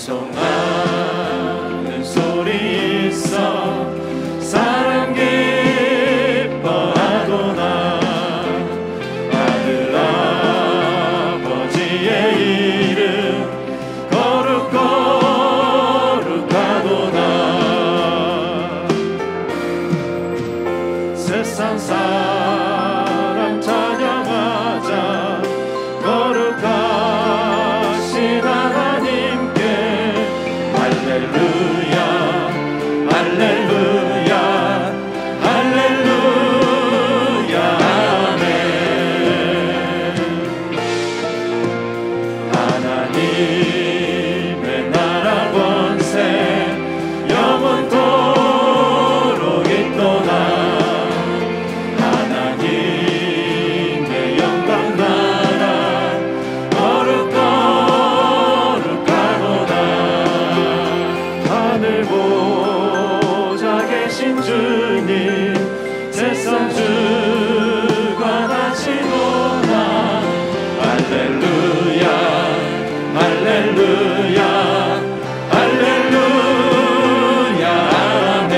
찬송하는 소리 있어 사랑 기뻐하도다. 아들 아버지의 이름 거룩하도다. 세상 사람 찬양하자. 거룩하신 하나님께 할렐루야 할렐루야 할렐루야 아멘. 하나님의 나라 권세 영원토록 있도다. 하나님의 영광 나라 거룩하도다. 하늘 보좌 계신 주님 세상 주관하시도다. 할렐루야 할렐루야 할렐루야 아멘.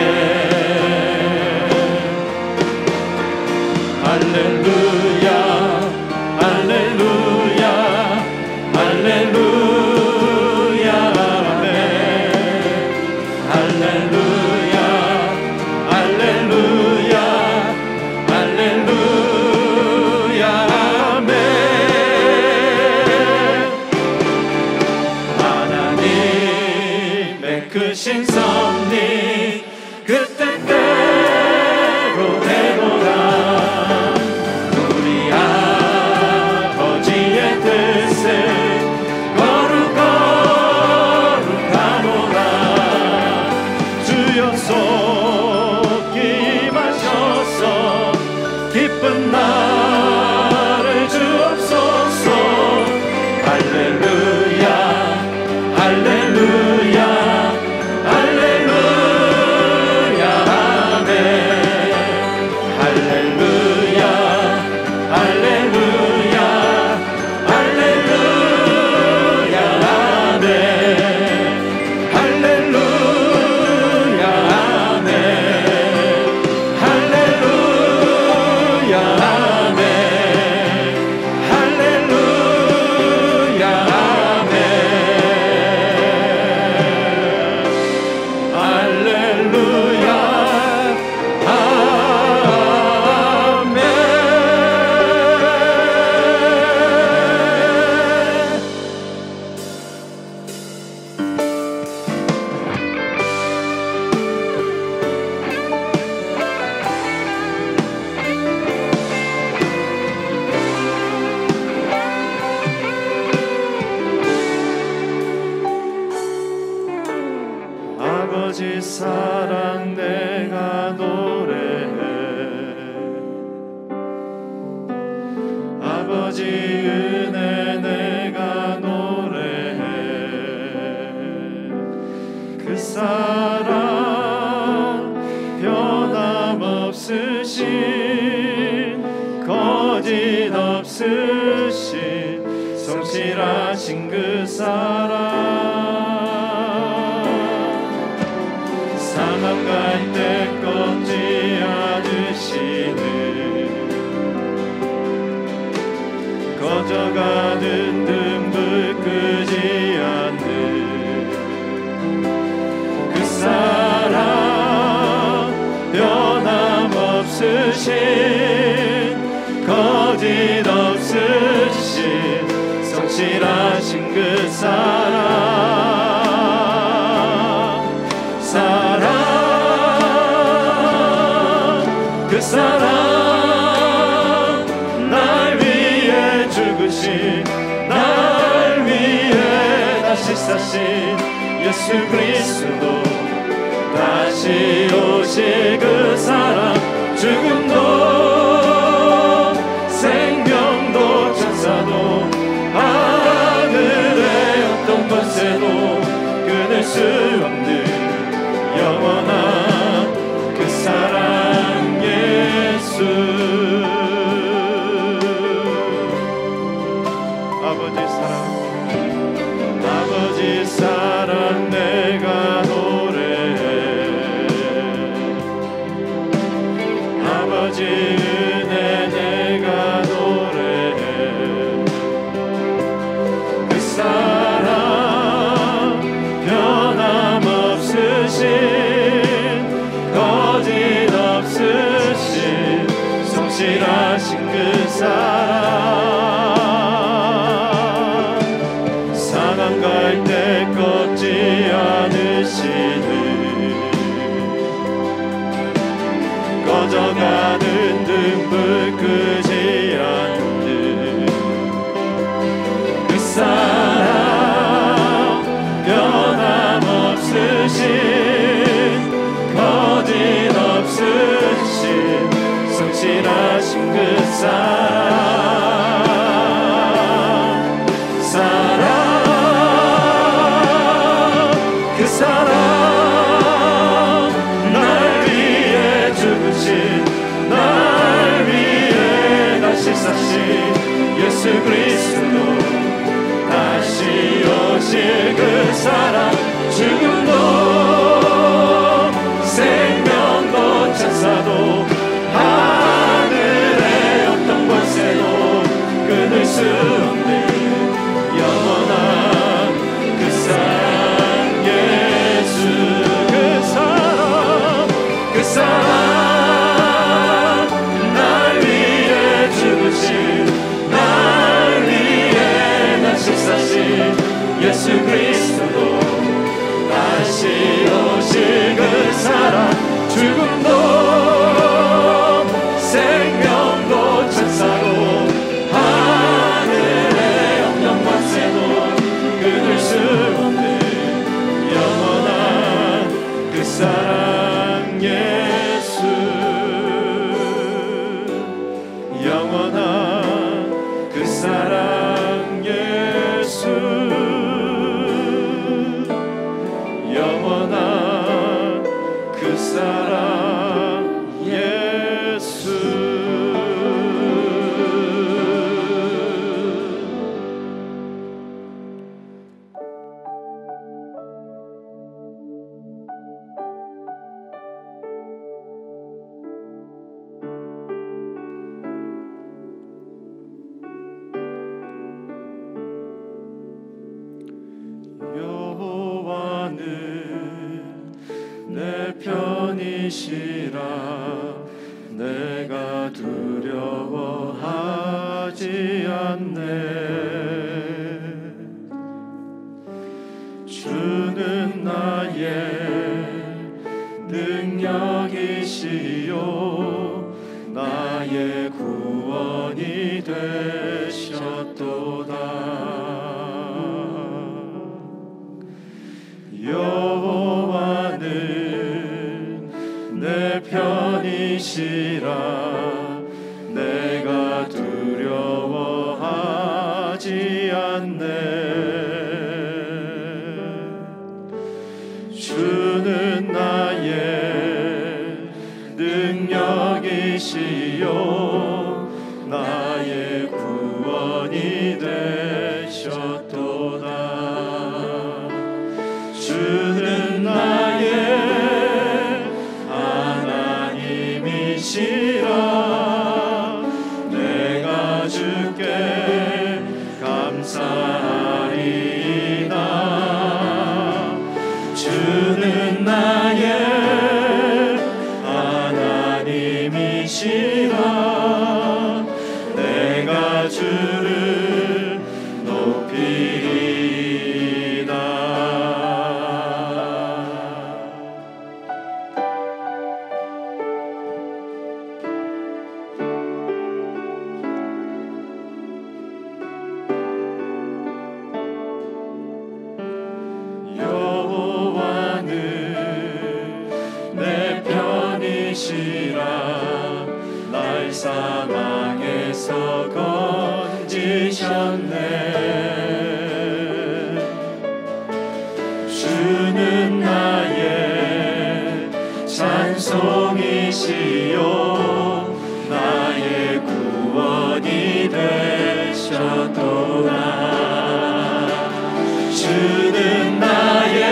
할렐루야 할렐루야 할렐루야 아멘. 할렐루야 할렐루야 할렐루야 아멘. 하나님의 크신 섭리 그 뜻대로 되도다. 우리 아버지의 뜻을 거룩하도다. 주여 속히 임하셔서 기쁜 날을 주옵소서. 할렐루야 할렐루야 할렐루야 아멘. 할렐루야 할렐루야 할렐루야 아멘. 할렐루야 아멘. 할렐루야 아멘. 할렐루야 아멘. 할렐루야 아멘. 아버지 사랑 내가 노래해. 아버지 은혜 내가 노래해. 그 사랑 변함없으신 거짓 없으신 성실하신 그 사랑 사망 갈 때까지 않으시는 꺼져가는 등불 끄지 않는 그 사랑 변함없으신 거짓 없으신 성실하신 그 사랑 그 사랑 날 위해 죽으신 날 위해 다시 사신 예수 그리스도 다시 오실 그 사랑 죽음도 생명도 천사도 하늘의 어떤 권세도 끊을 수 없는 영원한 그 사랑 예수. 아버지 사랑 사랑 상한 갈대 꺾지 않으시는 꺼져가는 등불 끄지 않는 그 사랑 변함없으신 거짓없으신 성실하신 그 사랑 그 사랑 날 위해 죽으신 날 위해 다시 사신 예수 그리스도 다시 오실 그 사랑 죽음도 생명도 천사도 하늘의 어떤 권세도 끊을 수 없는 영원한 그 사랑 예수 그 사랑 날 위해 죽으신 날 위해 다시 사신 예수 그리스도 다시 오실 그 사랑 죽음도 생명도 천사도 하늘의 어떤 권세도 끊을 수 없는 영원한 그 사랑 예수 영원한 그 사랑 예수 영원한 그 사랑 예수 여호와는 내 편이시라 내가 두려워하지 않네 주는 나의 능력이시요 나의 구원이 되셨도다 여호와는 내 편이시라 내가 두려워하지 않네 주는 나의 능력이시요 나의 구원이 되셨도다 주는 나의 하나님이시라 내가 주께 감사하리이다 주는 나의 하나님이시라 내가 주를 높이리이다 여호와는 내 편이시라 날 사망에서 건지셨네 주는 나의 찬송이시요 나의 구원이 되셨도다 주는 나의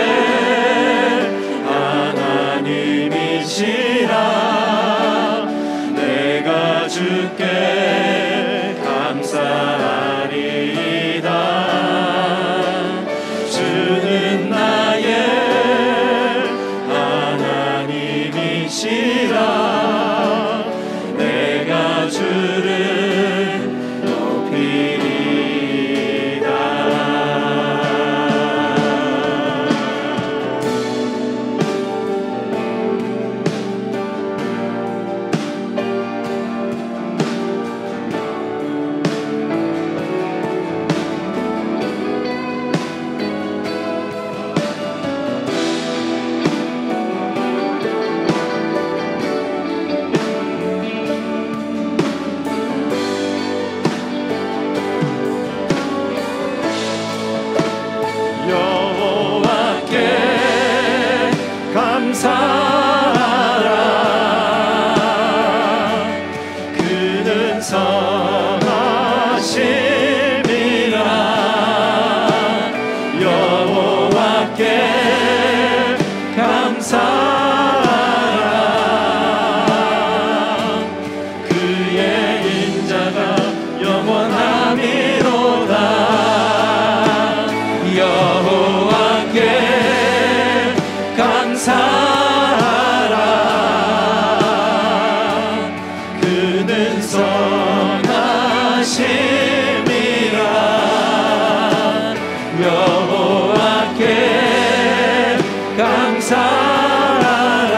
하나님이시라 내가 주께 감사하리이다 주는 나의 하나님이시라 내가 주를 영원함이로다. 여호와께 감사하라. 그는 선하심이라. 여호와께 감사하라.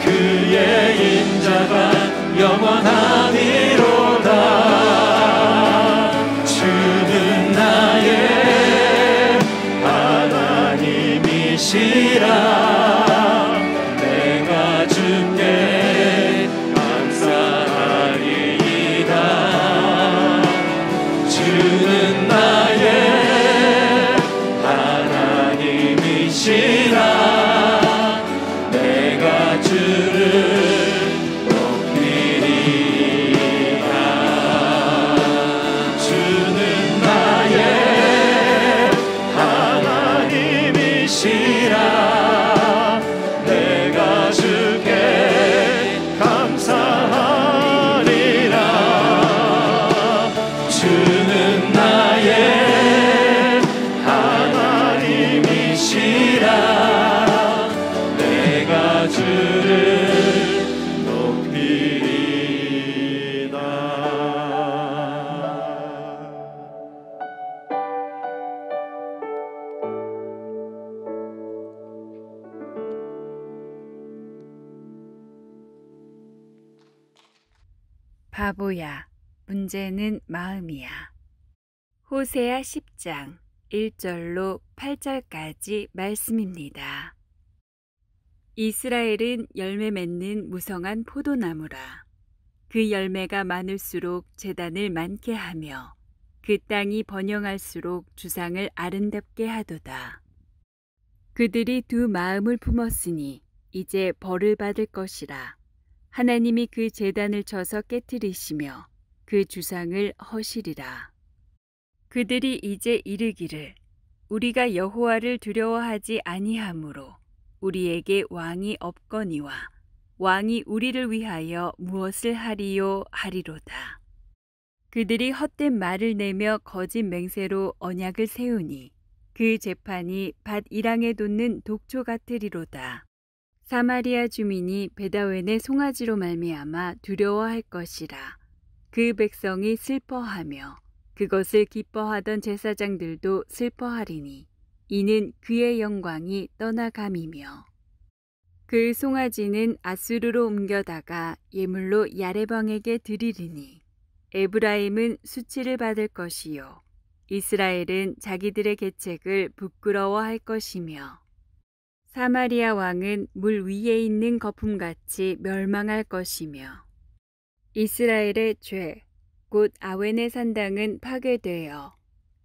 그의 인자가 영원하리로다. 주는 나의 하나님이시라. 내가 주께 감사하리이다. 주는 나의 하나님이시라. 내가 주를 높이리라. 주는 나의 하나님이시라. 내가 주께 감사하리라. 주는 나의 하나님이시라. 내가 주를 높이리다. 바보야, 문제는 마음이야. 호세아 10장 1절로 8절까지 말씀입니다. 이스라엘은 열매 맺는 무성한 포도나무라. 그 열매가 많을수록 제단을 많게 하며 그 땅이 번영할수록 주상을 아름답게 하도다. 그들이 두 마음을 품었으니 이제 벌을 받을 것이라. 하나님이 그 제단을 쳐서 깨뜨리시며 그 주상을 허시리라. 그들이 이제 이르기를 우리가 여호와를 두려워하지 아니하므로 우리에게 왕이 없거니와 왕이 우리를 위하여 무엇을 하리요 하리로다. 그들이 헛된 말을 내며 거짓 맹세로 언약을 세우니 그 재판이 밭 이랑에 돋는 독초 같으리로다. 사마리아 주민이 베다웬의 송아지로 말미암아 두려워할 것이라. 그 백성이 슬퍼하며 그것을 기뻐하던 제사장들도 슬퍼하리니 이는 그의 영광이 떠나감이며 그 송아지는 아수르로 옮겨다가 예물로 야레방에게 드리리니 에브라임은 수치를 받을 것이요 이스라엘은 자기들의 계책을 부끄러워할 것이며 사마리아 왕은 물 위에 있는 거품같이 멸망할 것이며 이스라엘의 죄 곧 아웬의 산당은 파괴되어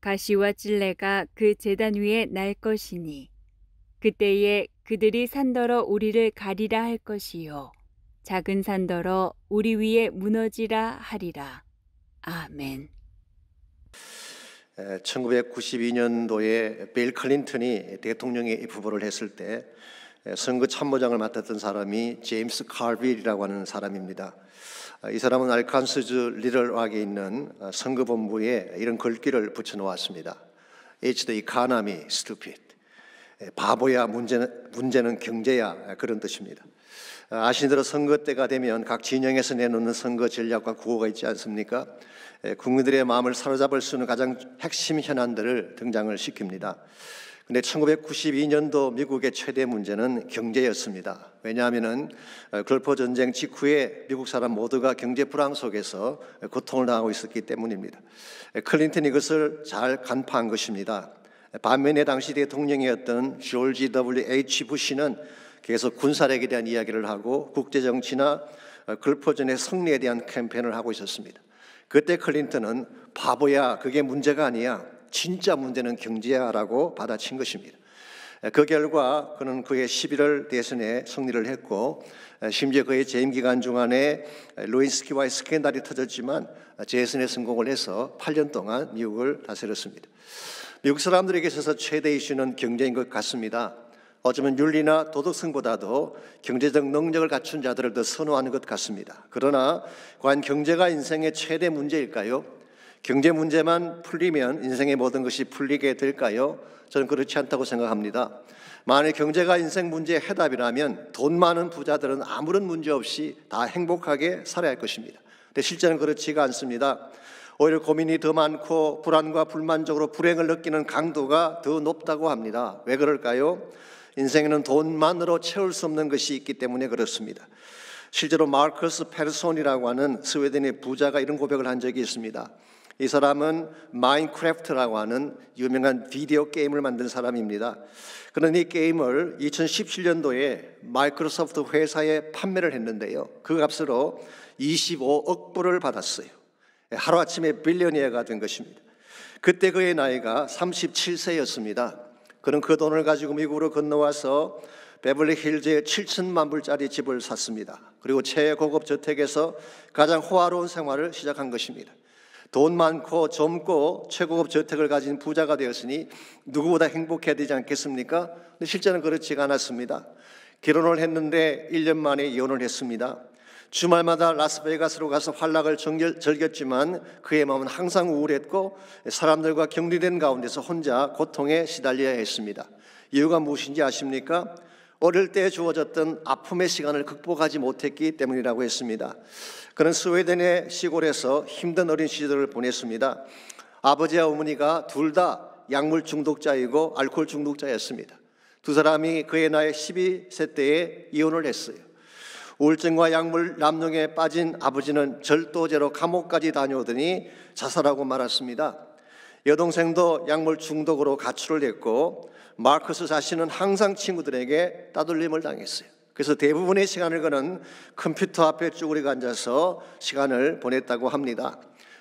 가시와 찔레가 그 제단 위에 날 것이니 그때에 그들이 산더러 우리를 가리라 할 것이요 작은 산더러 우리 위에 무너지라 하리라. 아멘. 1992년도에 빌 클린턴이 대통령에 후보를 했을 때 선거 참모장을 맡았던 사람이 제임스 칼빌이라고 하는 사람입니다. 이 사람은 알칸소스 리틀락에 있는 선거본부에 이런 글귀를 붙여놓았습니다. It's the economy, stupid. 바보야, 문제는 경제야, 그런 뜻입니다. 아시는 대로 선거 때가 되면 각 진영에서 내놓는 선거 전략과 구호가 있지 않습니까? 국민들의 마음을 사로잡을 수 있는 가장 핵심 현안들을 등장을 시킵니다. 그런데 1992년도 미국의 최대 문제는 경제였습니다. 왜냐하면 걸프 전쟁 직후에 미국 사람 모두가 경제 불황 속에서 고통을 당하고 있었기 때문입니다. 클린턴이 이것을 잘 간파한 것입니다. 반면에 당시 대통령이었던 조지 W.H. 부시는 계속 군사력에 대한 이야기를 하고 국제정치나 걸프전의 승리에 대한 캠페인을 하고 있었습니다. 그때 클린턴은 바보야, 그게 문제가 아니야, 진짜 문제는 경제야 라고 받아친 것입니다. 그 결과 그는 그의 11월 대선에 승리를 했고 심지어 그의 재임 기간 중간에 루인스키와의 스캔들이 터졌지만 재선에 성공을 해서 8년 동안 미국을 다스렸습니다. 미국 사람들에게 있어서 최대 이슈는 경제인 것 같습니다. 어쩌면 윤리나 도덕성보다도 경제적 능력을 갖춘 자들을 더 선호하는 것 같습니다. 그러나 과연 경제가 인생의 최대 문제일까요? 경제 문제만 풀리면 인생의 모든 것이 풀리게 될까요? 저는 그렇지 않다고 생각합니다. 만약 경제가 인생 문제의 해답이라면 돈 많은 부자들은 아무런 문제 없이 다 행복하게 살아야 할 것입니다. 근데 실제는 그렇지가 않습니다. 오히려 고민이 더 많고 불안과 불만족으로 불행을 느끼는 강도가 더 높다고 합니다. 왜 그럴까요? 인생에는 돈만으로 채울 수 없는 것이 있기 때문에 그렇습니다. 실제로 마르커스 페르손이라고 하는 스웨덴의 부자가 이런 고백을 한 적이 있습니다. 이 사람은 마인크래프트라고 하는 유명한 비디오 게임을 만든 사람입니다. 그는 이 게임을 2017년도에 마이크로소프트 회사에 판매를 했는데요. 그 값으로 25억 불을 받았어요. 하루아침에 빌리어니어가 된 것입니다. 그때 그의 나이가 37세였습니다. 그는 그 돈을 가지고 미국으로 건너와서 베벌리 힐즈에 7천만 불짜리 집을 샀습니다. 그리고 최고급 저택에서 가장 호화로운 생활을 시작한 것입니다. 돈 많고 젊고 최고급 저택을 가진 부자가 되었으니 누구보다 행복해야 되지 않겠습니까? 근데 실제는 그렇지가 않았습니다. 결혼을 했는데 1년 만에 이혼을 했습니다. 주말마다 라스베가스로 가서 환락을 즐겼지만 그의 마음은 항상 우울했고 사람들과 격리된 가운데서 혼자 고통에 시달려야 했습니다. 이유가 무엇인지 아십니까? 어릴 때 주어졌던 아픔의 시간을 극복하지 못했기 때문이라고 했습니다. 그는 스웨덴의 시골에서 힘든 어린 시절을 보냈습니다. 아버지와 어머니가 둘 다 약물 중독자이고 알코올 중독자였습니다. 두 사람이 그의 나이 12세 때에 이혼을 했어요. 우울증과 약물 남용에 빠진 아버지는 절도죄로 감옥까지 다녀오더니 자살하고 말았습니다. 여동생도 약물 중독으로 가출을 했고 마르커스 자신은 항상 친구들에게 따돌림을 당했어요. 그래서 대부분의 시간을 그는 컴퓨터 앞에 쭈그리고 앉아서 시간을 보냈다고 합니다.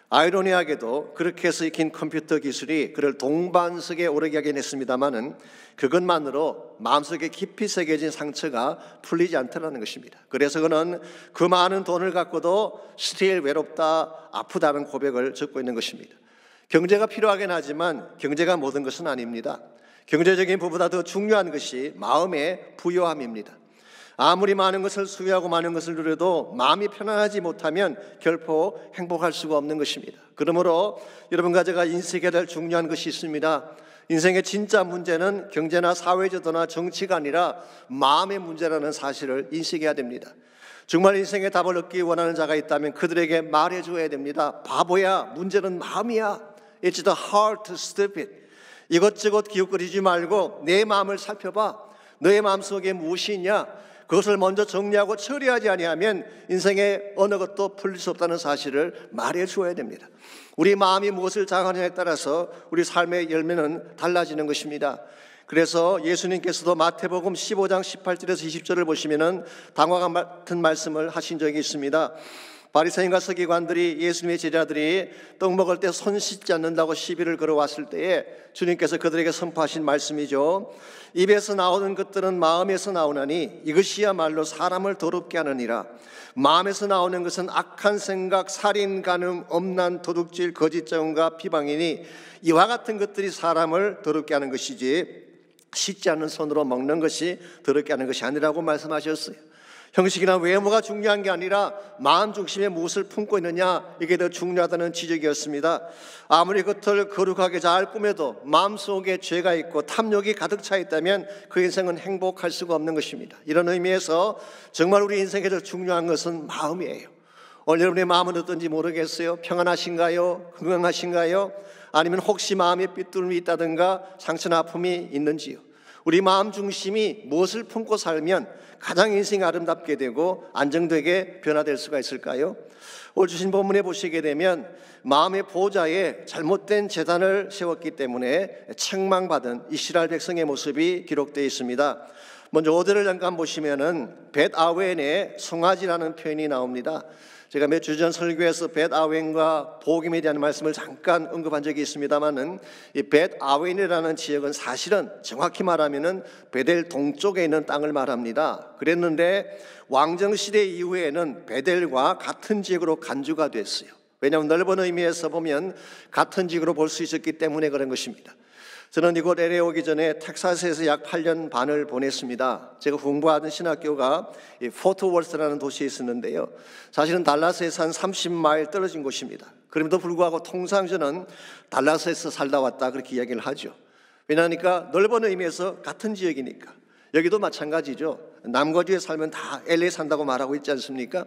아이러니하게도 그렇게 해서 익힌 컴퓨터 기술이 그를 동반석에 오르게 하긴 했습니다마는 그것만으로 마음속에 깊이 새겨진 상처가 풀리지 않더라는 것입니다. 그래서 그는 그 많은 돈을 갖고도 스틸 외롭다, 아프다는 고백을 적고 있는 것입니다. 경제가 필요하긴 하지만 경제가 모든 것은 아닙니다. 경제적인 부분보다 더 중요한 것이 마음의 부요함입니다. 아무리 많은 것을 수여하고 많은 것을 누려도 마음이 편안하지 못하면 결코 행복할 수가 없는 것입니다. 그러므로 여러분과 제가 인식해야 될 중요한 것이 있습니다. 인생의 진짜 문제는 경제나 사회제도나 정치가 아니라 마음의 문제라는 사실을 인식해야 됩니다. 정말 인생의 답을 얻기 원하는 자가 있다면 그들에게 말해줘야 됩니다. 바보야, 문제는 마음이야. It's the heart, stupid. 이것저것 기웃거리지 말고 내 마음을 살펴봐. 너의 마음속에 무엇이 있냐? 그것을 먼저 정리하고 처리하지 아니하면 인생의 어느 것도 풀릴 수 없다는 사실을 말해 주어야 됩니다. 우리 마음이 무엇을 장하느냐에 따라서 우리 삶의 열매는 달라지는 것입니다. 그래서 예수님께서도 마태복음 15장 18절에서 20절을 보시면은 다음과 같은 말씀을 하신 적이 있습니다. 바리새인과 서기관들이 예수님의 제자들이 떡 먹을 때 손 씻지 않는다고 시비를 걸어왔을 때에 주님께서 그들에게 선포하신 말씀이죠. 입에서 나오는 것들은 마음에서 나오나니 이것이야말로 사람을 더럽게 하느니라. 마음에서 나오는 것은 악한 생각, 살인, 간음, 엄난, 도둑질, 거짓증언과 비방이니 이와 같은 것들이 사람을 더럽게 하는 것이지 씻지 않는 손으로 먹는 것이 더럽게 하는 것이 아니라고 말씀하셨어요. 형식이나 외모가 중요한 게 아니라 마음 중심에 무엇을 품고 있느냐, 이게 더 중요하다는 지적이었습니다. 아무리 겉을 거룩하게 잘 꾸며도 마음속에 죄가 있고 탐욕이 가득 차 있다면 그 인생은 행복할 수가 없는 것입니다. 이런 의미에서 정말 우리 인생에서 중요한 것은 마음이에요. 오늘 여러분의 마음은 어떤지 모르겠어요. 평안하신가요? 건강하신가요? 아니면 혹시 마음에 삐뚤음이 있다든가 상처나 아픔이 있는지요? 우리 마음 중심이 무엇을 품고 살면 가장 인생이 아름답게 되고 안정되게 변화될 수가 있을까요? 오늘 주신 본문에 보시게 되면 마음의 보좌에 잘못된 제단을 세웠기 때문에 책망받은 이스라엘 백성의 모습이 기록되어 있습니다. 먼저 5절을 잠깐 보시면은 벳 아웬의 송아지라는 표현이 나옵니다. 제가 몇 주 전 설교에서 벳 아웬과 복임에 대한 말씀을 잠깐 언급한 적이 있습니다만은 이 벳 아웬이라는 지역은 사실은 정확히 말하면은 베델 동쪽에 있는 땅을 말합니다. 그랬는데 왕정 시대 이후에는 베델과 같은 지역으로 간주가 됐어요. 왜냐하면 넓은 의미에서 보면 같은 지역으로 볼 수 있었기 때문에 그런 것입니다. 저는 이곳 LA 오기 전에 텍사스에서 약 8년 반을 보냈습니다. 제가 공부하던 신학교가 포트워스라는 도시에 있었는데요. 사실은 달라스에서 한 30마일 떨어진 곳입니다. 그럼에도 불구하고 통상 저는 달라스에서 살다 왔다 그렇게 이야기를 하죠. 왜냐하니까 넓은 의미에서 같은 지역이니까. 여기도 마찬가지죠. 남거주에 살면 다 LA 산다고 말하고 있지 않습니까?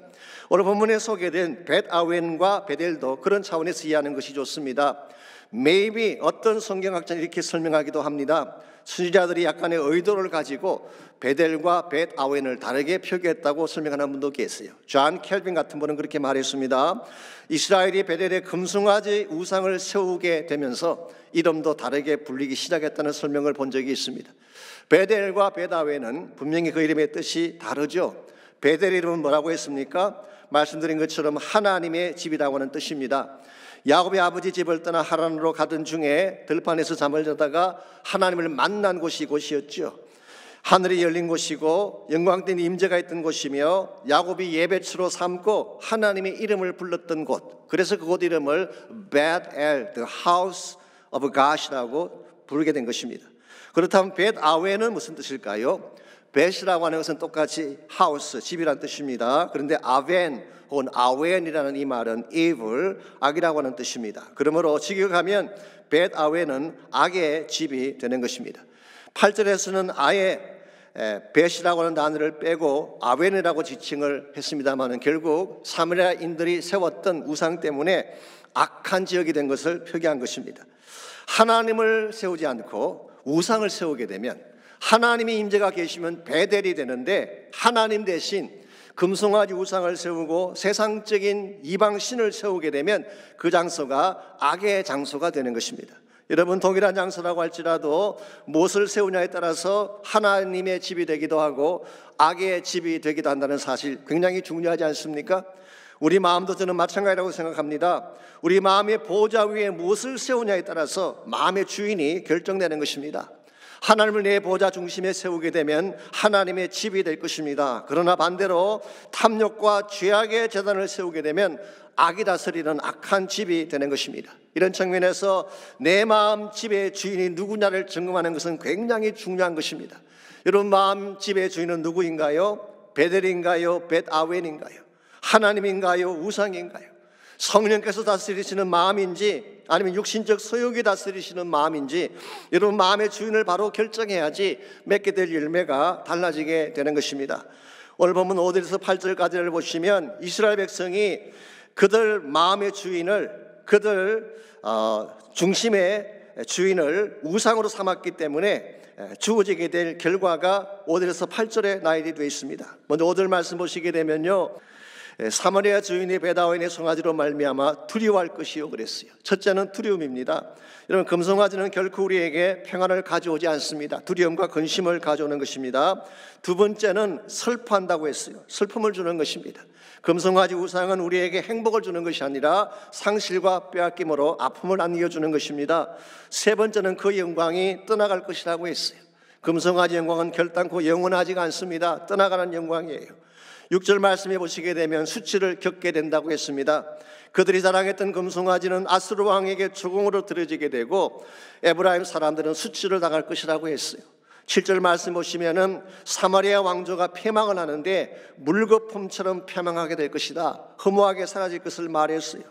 오늘 본문에 소개된 벳 아웬과 베델도 그런 차원에서 이해하는 것이 좋습니다. Maybe 어떤 성경학자는 이렇게 설명하기도 합니다. 선지자들이 약간의 의도를 가지고 베델과 벳 아웬을 다르게 표기했다고 설명하는 분도 계세요. 존 켈빈 같은 분은 그렇게 말했습니다. 이스라엘이 베델에 금송아지 우상을 세우게 되면서 이름도 다르게 불리기 시작했다는 설명을 본 적이 있습니다. 베델과 벳 아웬은 분명히 그 이름의 뜻이 다르죠. 베델 이름은 뭐라고 했습니까? 말씀드린 것처럼 하나님의 집이라고 하는 뜻입니다. 야곱의 아버지 집을 떠나 하란으로 가던 중에 들판에서 잠을 자다가 하나님을 만난 곳이 이곳이었죠. 하늘이 열린 곳이고 영광된 임재가 있던 곳이며 야곱이 예배처로 삼고 하나님의 이름을 불렀던 곳. 그래서 그곳 이름을 벳엘, the house of God이라고 부르게 된 것입니다. 그렇다면 벳 아웬은 무슨 뜻일까요? 벳이라고 하는 것은 똑같이 하우스, 집이란 뜻입니다. 그런데 아벤 혹은 아웬이라는 이 말은 evil, 악이라고 하는 뜻입니다. 그러므로 직역하면 벳 아웬은 악의 집이 되는 것입니다. 8절에서는 아예 벳이라고 하는 단어를 빼고 아웬이라고 지칭을 했습니다만 결국 사마리아인들이 세웠던 우상 때문에 악한 지역이 된 것을 표기한 것입니다. 하나님을 세우지 않고 우상을 세우게 되면 하나님의 임재가 계시면 베델이 되는데 하나님 대신 금송아지 우상을 세우고 세상적인 이방신을 세우게 되면 그 장소가 악의 장소가 되는 것입니다. 여러분, 동일한 장소라고 할지라도 무엇을 세우냐에 따라서 하나님의 집이 되기도 하고 악의 집이 되기도 한다는 사실 굉장히 중요하지 않습니까? 우리 마음도 저는 마찬가지라고 생각합니다. 우리 마음의 보좌 위에 무엇을 세우냐에 따라서 마음의 주인이 결정되는 것입니다. 하나님을 내 보좌 중심에 세우게 되면 하나님의 집이 될 것입니다. 그러나 반대로 탐욕과 죄악의 재단을 세우게 되면 악이 다스리는 악한 집이 되는 것입니다. 이런 측면에서 내 마음 집의 주인이 누구냐를 점검하는 것은 굉장히 중요한 것입니다. 여러분, 마음 집의 주인은 누구인가요? 베델인가요? 벳 아웬인가요? 하나님인가요? 우상인가요? 성령께서 다스리시는 마음인지 아니면 육신적 소욕이 다스리시는 마음인지 여러분 마음의 주인을 바로 결정해야지 맺게 될 열매가 달라지게 되는 것입니다. 오늘 본문 5절에서 8절까지를 보시면 이스라엘 백성이 그들 마음의 주인을 그들 중심의 주인을 우상으로 삼았기 때문에 주어지게 될 결과가 5절에서 8절에 나열이 되어 있습니다. 먼저 5절 말씀 보시게 되면요, 사마리아 주인이 벳 아웬의 송아지로 말미암아 두려워할 것이요 그랬어요. 첫째는 두려움입니다. 여러분, 금송아지는 결코 우리에게 평안을 가져오지 않습니다. 두려움과 근심을 가져오는 것입니다. 두 번째는 슬퍼한다고 했어요. 슬픔을 주는 것입니다. 금송아지 우상은 우리에게 행복을 주는 것이 아니라 상실과 빼앗김으로 아픔을 안겨주는 것입니다. 세 번째는 그 영광이 떠나갈 것이라고 했어요. 금송아지 영광은 결단코 영원하지가 않습니다. 떠나가는 영광이에요. 6절 말씀해 보시게 되면 수치를 겪게 된다고 했습니다. 그들이 자랑했던 금송아지는 아수르 왕에게 조공으로 들어지게 되고 에브라임 사람들은 수치를 당할 것이라고 했어요. 7절 말씀 보시면은 사마리아 왕조가 패망을 하는데 물거품처럼 패망하게 될 것이다. 허무하게 사라질 것을 말했어요.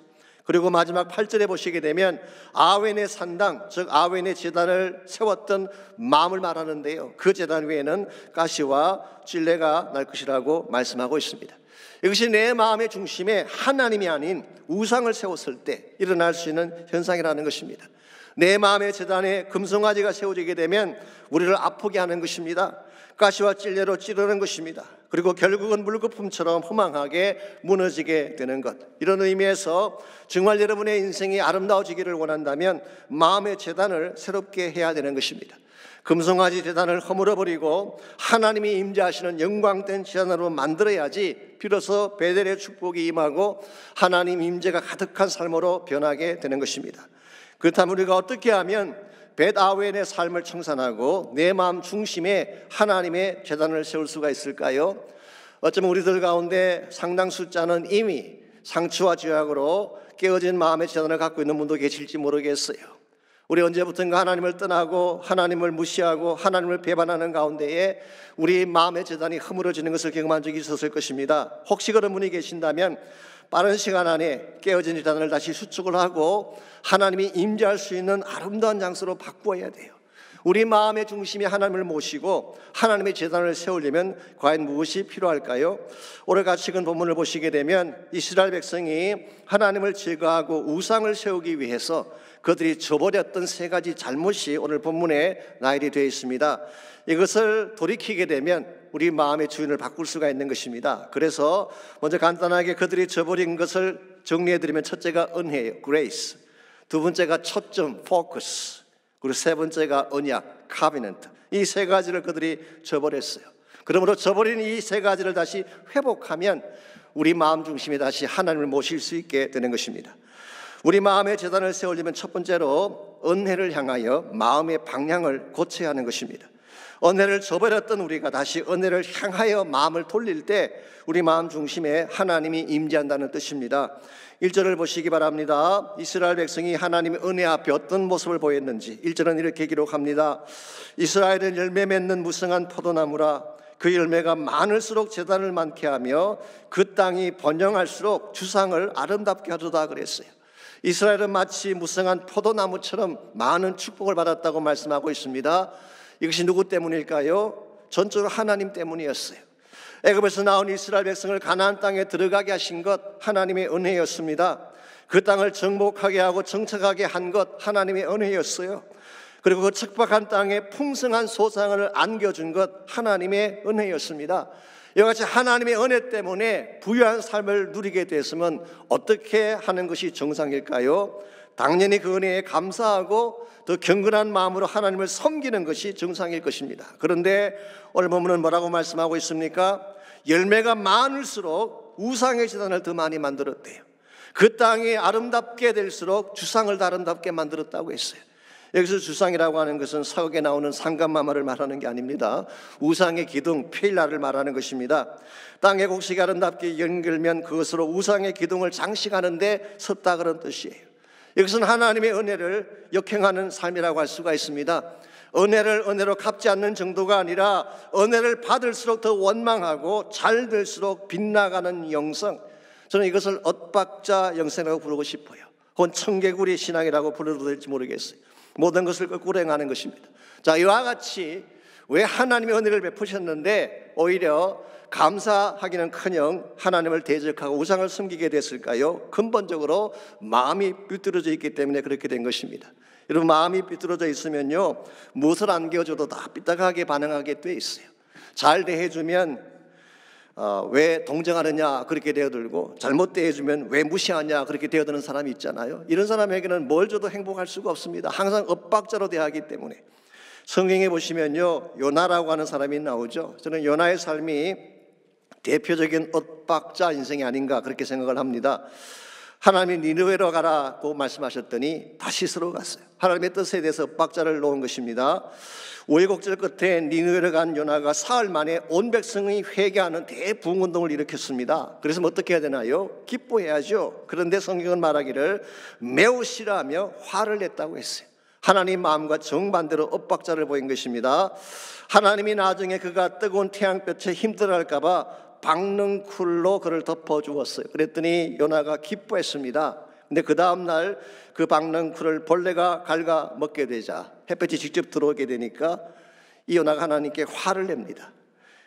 그리고 마지막 8절에 보시게 되면 아웬의 산당, 즉 아웬의 제단을 세웠던 마음을 말하는데요, 그 제단 위에는 가시와 찔레가 날 것이라고 말씀하고 있습니다. 이것이 내 마음의 중심에 하나님이 아닌 우상을 세웠을 때 일어날 수 있는 현상이라는 것입니다. 내 마음의 제단에 금송아지가 세워지게 되면 우리를 아프게 하는 것입니다. 가시와 찔레로 찌르는 것입니다. 그리고 결국은 물거품처럼 허망하게 무너지게 되는 것. 이런 의미에서 정말 여러분의 인생이 아름다워지기를 원한다면 마음의 제단을 새롭게 해야 되는 것입니다. 금송아지 제단을 허물어버리고 하나님이 임재하시는 영광된 제단으로 만들어야지 비로소 베델의 축복이 임하고 하나님 임재가 가득한 삶으로 변하게 되는 것입니다. 그렇다면 우리가 어떻게 하면 벳 아웬의 삶을 청산하고 내 마음 중심에 하나님의 제단을 세울 수가 있을까요? 어쩌면 우리들 가운데 상당 숫자는 이미 상처와 죄악으로 깨어진 마음의 제단을 갖고 있는 분도 계실지 모르겠어요. 우리 언제부턴가 하나님을 떠나고 하나님을 무시하고 하나님을 배반하는 가운데에 우리 마음의 재단이 허물어지는 것을 경험한 적이 있었을 것입니다. 혹시 그런 분이 계신다면 빠른 시간 안에 깨어진 재단을 다시 수축을 하고 하나님이 임재할 수 있는 아름다운 장소로 바꾸어야 돼요. 우리 마음의 중심이 하나님을 모시고 하나님의 재단을 세우려면 과연 무엇이 필요할까요? 오늘 같이 읽은 본문을 보시게 되면 이스라엘 백성이 하나님을 제거하고 우상을 세우기 위해서 그들이 저버렸던 세 가지 잘못이 오늘 본문에 나열이 되어 있습니다. 이것을 돌이키게 되면 우리 마음의 주인을 바꿀 수가 있는 것입니다. 그래서 먼저 간단하게 그들이 저버린 것을 정리해드리면 첫째가 은혜예요, grace. 두 번째가 초점, focus. 그리고 세 번째가 언약, covenant. 이 세 가지를 그들이 저버렸어요. 그러므로 저버린 이 세 가지를 다시 회복하면 우리 마음 중심에 다시 하나님을 모실 수 있게 되는 것입니다. 우리 마음의 재단을 세우려면 첫 번째로 은혜를 향하여 마음의 방향을 고쳐야 하는 것입니다. 은혜를 저버렸던 우리가 다시 은혜를 향하여 마음을 돌릴 때 우리 마음 중심에 하나님이 임재한다는 뜻입니다. 1절을 보시기 바랍니다. 이스라엘 백성이 하나님의 은혜 앞에 어떤 모습을 보였는지 1절은 이렇게 기록합니다. 이스라엘은 열매 맺는 무성한 포도나무라. 그 열매가 많을수록 재단을 많게 하며 그 땅이 번영할수록 주상을 아름답게 하도다 그랬어요. 이스라엘은 마치 무성한 포도나무처럼 많은 축복을 받았다고 말씀하고 있습니다. 이것이 누구 때문일까요? 전적으로 하나님 때문이었어요. 애굽에서 나온 이스라엘 백성을 가나안 땅에 들어가게 하신 것 하나님의 은혜였습니다. 그 땅을 정복하게 하고 정착하게 한 것 하나님의 은혜였어요. 그리고 그 척박한 땅에 풍성한 소상을 안겨준 것 하나님의 은혜였습니다. 이와 같이 하나님의 은혜 때문에 부유한 삶을 누리게 됐으면 어떻게 하는 것이 정상일까요? 당연히 그 은혜에 감사하고 더 경건한 마음으로 하나님을 섬기는 것이 정상일 것입니다. 그런데 오늘 본문은 뭐라고 말씀하고 있습니까? 열매가 많을수록 우상의 재단을 더 많이 만들었대요. 그 땅이 아름답게 될수록 주상을 더 아름답게 만들었다고 했어요. 여기서 주상이라고 하는 것은 사극에 나오는 상감마마를 말하는 게 아닙니다. 우상의 기둥, 페일라를 말하는 것입니다. 땅의 곡식이 아름답게 연결면 그것으로 우상의 기둥을 장식하는 데 섰다 그런 뜻이에요. 이것은 하나님의 은혜를 역행하는 삶이라고 할 수가 있습니다. 은혜를 은혜로 갚지 않는 정도가 아니라 은혜를 받을수록 더 원망하고 잘 될수록 빗나가는 영성. 저는 이것을 엇박자 영성이라고 부르고 싶어요. 혹은 청개구리 신앙이라고 불러도 될지 모르겠어요. 모든 것을 거꾸로 행하는 것입니다. 자, 이와 같이 왜 하나님의 은혜를 베푸셨는데 오히려 감사하기는커녕 하나님을 대적하고 우상을 섬기게 됐을까요? 근본적으로 마음이 삐뚤어져 있기 때문에 그렇게 된 것입니다. 여러분, 마음이 삐뚤어져 있으면요 무엇을 안겨줘도 다 삐딱하게 반응하게 돼 있어요. 잘 대해주면 왜 동정하느냐 그렇게 되어들고, 잘못 대해주면 왜 무시하냐 그렇게 되어드는 사람이 있잖아요. 이런 사람에게는 뭘 줘도 행복할 수가 없습니다. 항상 엇박자로 대하기 때문에. 성경에 보시면요 요나라고 하는 사람이 나오죠. 저는 요나의 삶이 대표적인 엇박자 인생이 아닌가 그렇게 생각을 합니다. 하나님이 니느웨로 가라고 말씀하셨더니 다시스로 갔어요. 하나님의 뜻에 대해서 엇박자를 놓은 것입니다. 우여곡절 끝에 니느웨로 간 요나가 사흘 만에 온 백성이 회개하는 대부흥운동을 일으켰습니다. 그래서 어떻게 해야 되나요? 기뻐해야죠. 그런데 성경은 말하기를 매우 싫어하며 화를 냈다고 했어요. 하나님 마음과 정반대로 엇박자를 보인 것입니다. 하나님이 나중에 그가 뜨거운 태양볕에 힘들어할까 봐 박능쿨로 그를 덮어주었어요. 그랬더니 요나가 기뻐했습니다. 근데 그 다음날 그 박능쿨을 벌레가 갉아 먹게 되자 햇볕이 직접 들어오게 되니까 이 요나가 하나님께 화를 냅니다.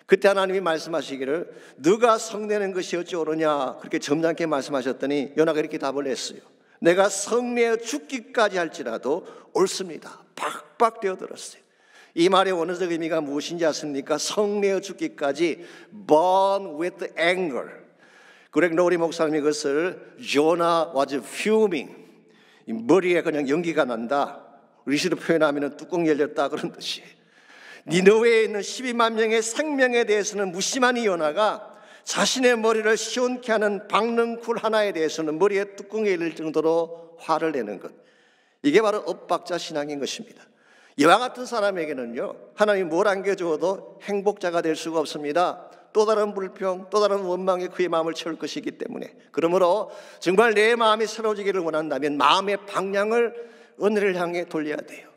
그때 하나님이 말씀하시기를 누가 성내는 것이 어찌 옳으냐 그렇게 점잖게 말씀하셨더니 요나가 이렇게 답을 했어요. 내가 성내어 죽기까지 할지라도 옳습니다. 박박 되어들었어요. 이 말의 원어적 의미가 무엇인지 아십니까? 성내어 죽기까지 burn with anger. 그렉 로리 목사님이 그것을 Jonah was fuming. 머리에 그냥 연기가 난다. 리시로 표현하면 뚜껑 열렸다 그런 뜻이에요. 니느웨에 있는 12만 명의 생명에 대해서는 무심한 이 요나가 자신의 머리를 시원케 하는 박능쿨 하나에 대해서는 머리에 뚜껑이 열릴 정도로 화를 내는 것. 이게 바로 엇박자 신앙인 것입니다. 이와 같은 사람에게는요 하나님이 뭘 안겨주어도 행복자가 될 수가 없습니다. 또 다른 불평, 또 다른 원망에 그의 마음을 채울 것이기 때문에. 그러므로 정말 내 마음이 새로워지기를 원한다면 마음의 방향을 은혜를 향해 돌려야 돼요.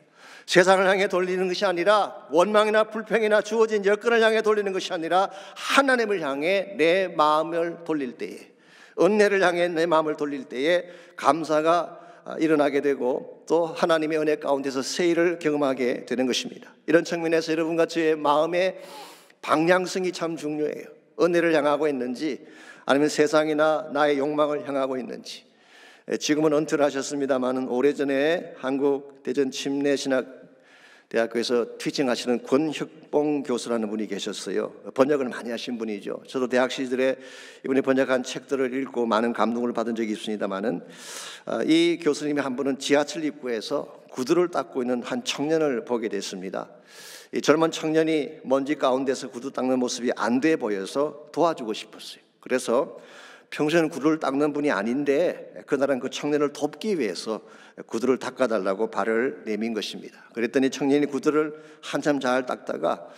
세상을 향해 돌리는 것이 아니라 원망이나 불평이나 주어진 여건을 향해 돌리는 것이 아니라 하나님을 향해 내 마음을 돌릴 때에, 은혜를 향해 내 마음을 돌릴 때에 감사가 일어나게 되고 또 하나님의 은혜 가운데서 세일을 경험하게 되는 것입니다. 이런 측면에서 여러분과 저의 마음의 방향성이 참 중요해요. 은혜를 향하고 있는지 아니면 세상이나 나의 욕망을 향하고 있는지. 지금은 은퇴를 하셨습니다만 오래전에 한국 대전 침례신학대학교에서 티칭 하시는 권혁봉 교수라는 분이 계셨어요. 번역을 많이 하신 분이죠. 저도 대학 시절에 이분이 번역한 책들을 읽고 많은 감동을 받은 적이 있습니다만은 이 교수님이 한 번은 지하철 입구에서 구두를 닦고 있는 한 청년을 보게 됐습니다. 이 젊은 청년이 먼지 가운데서 구두 닦는 모습이 안 돼 보여서 도와주고 싶었어요. 그래서 평소에는 구두를 닦는 분이 아닌데 그날은 그 청년을 돕기 위해서 구두를 닦아달라고 발을 내민 것입니다. 그랬더니 청년이 구두를 한참 잘 닦다가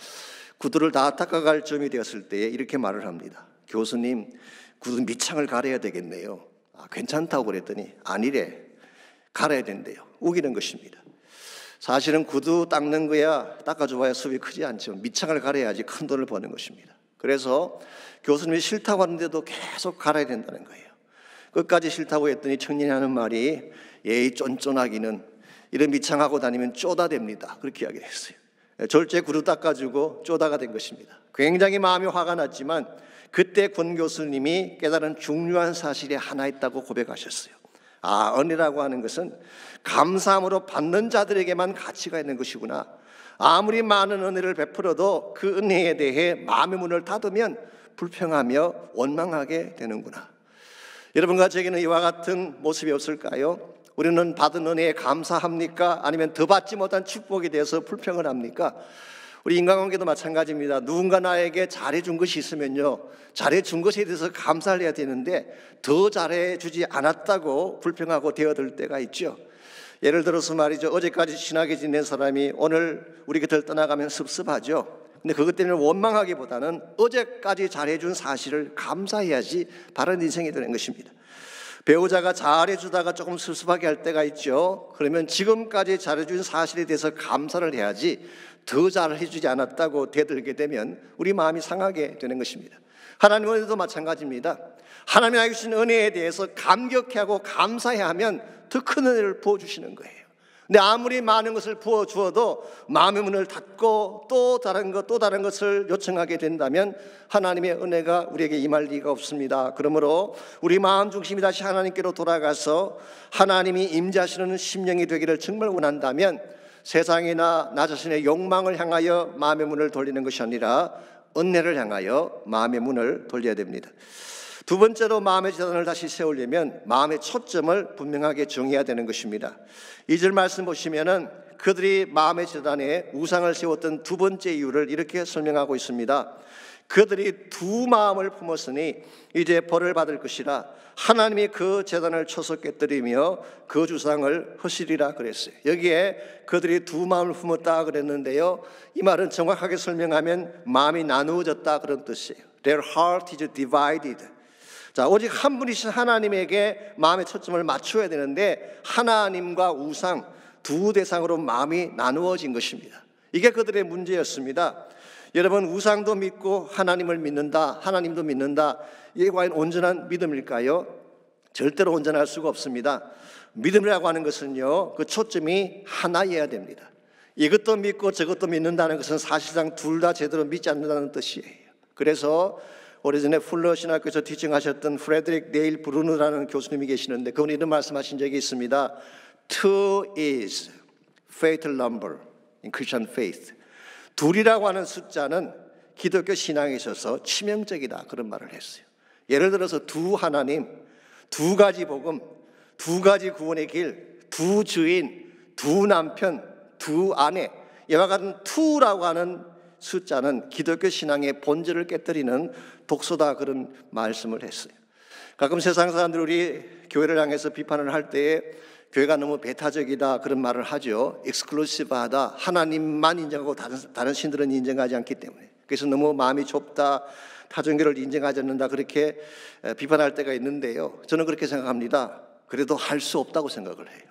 구두를 다 닦아갈 쯤이 되었을 때 이렇게 말을 합니다. 교수님, 구두 밑창을 갈아야 되겠네요. 괜찮다고 그랬더니 아니래, 갈아야 된대요. 우기는 것입니다. 사실은 구두 닦는 거야 닦아줘봐야 수입이 크지 않죠. 밑창을 갈아야지 큰 돈을 버는 것입니다. 그래서 교수님이 싫다고 하는데도 계속 갈아야 된다는 거예요. 끝까지 싫다고 했더니 청년이 하는 말이 예의 쫀쫀하기는 이런 밑창하고 다니면 쪼다 됩니다. 그렇게 이야기를 했어요. 졸제 구두 닦아주고 쪼다가 된 것입니다. 굉장히 마음이 화가 났지만 그때 권 교수님이 깨달은 중요한 사실이 하나 있다고 고백하셨어요. 은혜라고 하는 것은 감사함으로 받는 자들에게만 가치가 있는 것이구나. 아무리 많은 은혜를 베풀어도 그 은혜에 대해 마음의 문을 닫으면 불평하며 원망하게 되는구나. 여러분과 저에게는 이와 같은 모습이 없을까요? 우리는 받은 은혜에 감사합니까? 아니면 더 받지 못한 축복에 대해서 불평을 합니까? 우리 인간관계도 마찬가지입니다. 누군가 나에게 잘해준 것이 있으면요, 잘해준 것에 대해서 감사를 해야 되는데 더 잘해주지 않았다고 불평하고 되어들 때가 있죠. 예를 들어서 말이죠, 어제까지 친하게 지낸 사람이 오늘 우리 곁을 떠나가면 섭섭하죠. 근데 그것 때문에 원망하기보다는 어제까지 잘해준 사실을 감사해야지 바른 인생이 되는 것입니다. 배우자가 잘해주다가 조금 섭섭하게 할 때가 있죠. 그러면 지금까지 잘해준 사실에 대해서 감사를 해야지 더 잘해주지 않았다고 대들게 되면 우리 마음이 상하게 되는 것입니다. 하나님은도 마찬가지입니다. 하나님이 나에게 주신 은혜에 대해서 감격해하고 감사해야 하면 더 큰 은혜를 부어주시는 거예요. 근데 아무리 많은 것을 부어주어도 마음의 문을 닫고 또 다른 것을 요청하게 된다면 하나님의 은혜가 우리에게 임할 리가 없습니다. 그러므로 우리 마음 중심이 다시 하나님께로 돌아가서 하나님이 임재하시는 심령이 되기를 정말 원한다면 세상이나 나 자신의 욕망을 향하여 마음의 문을 돌리는 것이 아니라 은혜를 향하여 마음의 문을 돌려야 됩니다. 두 번째로 마음의 재단을 다시 세우려면 마음의 초점을 분명하게 정해야 되는 것입니다. 2절 말씀 보시면은 그들이 마음의 재단에 우상을 세웠던 두 번째 이유를 이렇게 설명하고 있습니다. 그들이 두 마음을 품었으니 이제 벌을 받을 것이라. 하나님이 그 재단을 쳐서 깨뜨리며 그 주상을 허시리라 그랬어요. 여기에 그들이 두 마음을 품었다 그랬는데요, 이 말은 정확하게 설명하면 마음이 나누어졌다 그런 뜻이에요. Their heart is divided. 자, 오직 한 분이신 하나님에게 마음의 초점을 맞춰야 되는데 하나님과 우상 두 대상으로 마음이 나누어진 것입니다. 이게 그들의 문제였습니다. 여러분, 우상도 믿고 하나님을 믿는다, 하나님도 믿는다, 이게 과연 온전한 믿음일까요? 절대로 온전할 수가 없습니다. 믿음이라고 하는 것은요, 그 초점이 하나여야 됩니다. 이것도 믿고 저것도 믿는다는 것은 사실상 둘 다 제대로 믿지 않는다는 뜻이에요. 그래서 오래전에 풀러 신학교에서 티칭하셨던 프레드릭 네일 브루너라는 교수님이 계시는데 그분이 이런 말씀하신 적이 있습니다. Two is fatal number in Christian faith. 둘이라고 하는 숫자는 기독교 신앙에 있어서 치명적이다, 그런 말을 했어요. 예를 들어서 두 하나님, 두 가지 복음, 두 가지 구원의 길, 두 주인, 두 남편, 두 아내, 이와 같은 투라고 하는 숫자는 기독교 신앙의 본질을 깨뜨리는 독소다, 그런 말씀을 했어요. 가끔 세상 사람들이 우리 교회를 향해서 비판을 할 때에 교회가 너무 배타적이다 그런 말을 하죠. 익스클루시브하다, 하나님만 인정하고 다른 신들은 인정하지 않기 때문에, 그래서 너무 마음이 좁다, 타종교를 인정하지 않는다, 그렇게 비판할 때가 있는데요, 저는 그렇게 생각합니다. 그래도 할 수 없다고 생각을 해요.